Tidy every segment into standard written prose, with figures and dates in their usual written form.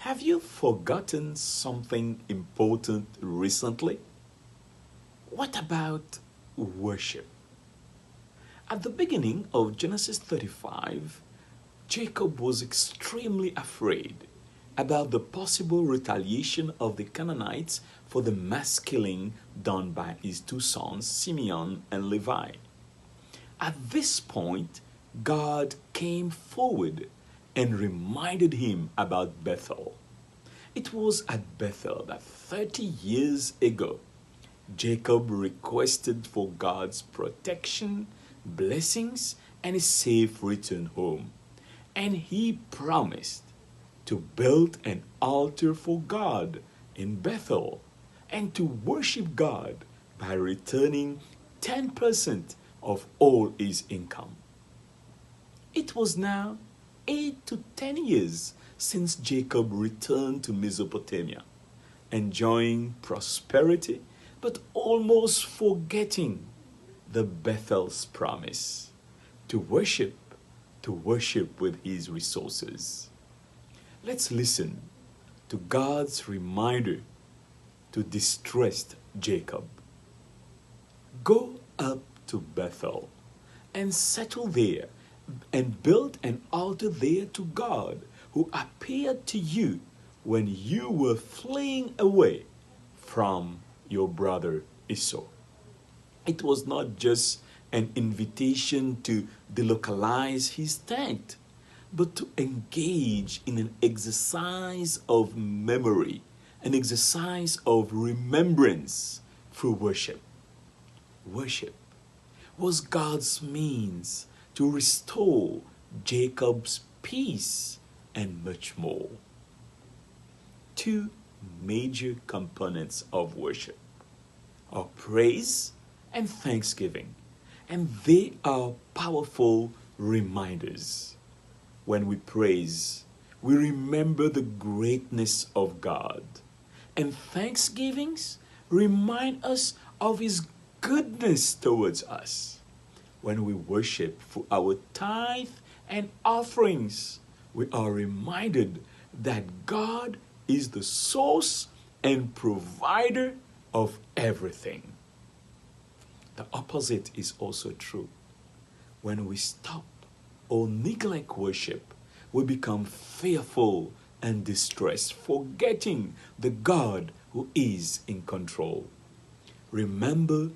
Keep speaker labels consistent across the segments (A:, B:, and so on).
A: Have you forgotten something important recently? What about worship? At the beginning of Genesis 35, Jacob was extremely afraid about the possible retaliation of the Canaanites for the mass killing done by his two sons, Simeon and Levi. At this point, God came forward and reminded him about Bethel. It was at Bethel that 30 years ago, Jacob requested for God's protection, blessings, and a safe return home. And he promised to build an altar for God in Bethel and to worship God by returning 10% of all his income. It was now 8 to 10 years since Jacob returned to Mesopotamia, enjoying prosperity but almost forgetting the Bethel's promise to worship with his resources. Let's listen to God's reminder to distressed Jacob. Go up to Bethel and settle there and build an altar there to God who appeared to you when you were fleeing away from your brother Esau. It was not just an invitation to delocalize his tent, but to engage in an exercise of memory, an exercise of remembrance through worship. Worship was God's means to restore Jacob's peace and much more. Two major components of worship are praise and thanksgiving, and they are powerful reminders. When we praise, we remember the greatness of God, and thanksgivings remind us of His goodness towards us. When we worship through our tithe and offerings, we are reminded that God is the source and provider of everything. The opposite is also true. When we stop or neglect worship, we become fearful and distressed, forgetting the God who is in control. Remember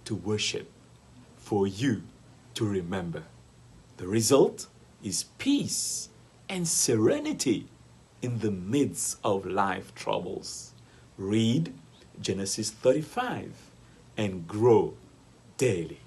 A: to worship for you to remember. The result is peace and serenity in the midst of life troubles. Read Genesis 35 and grow daily.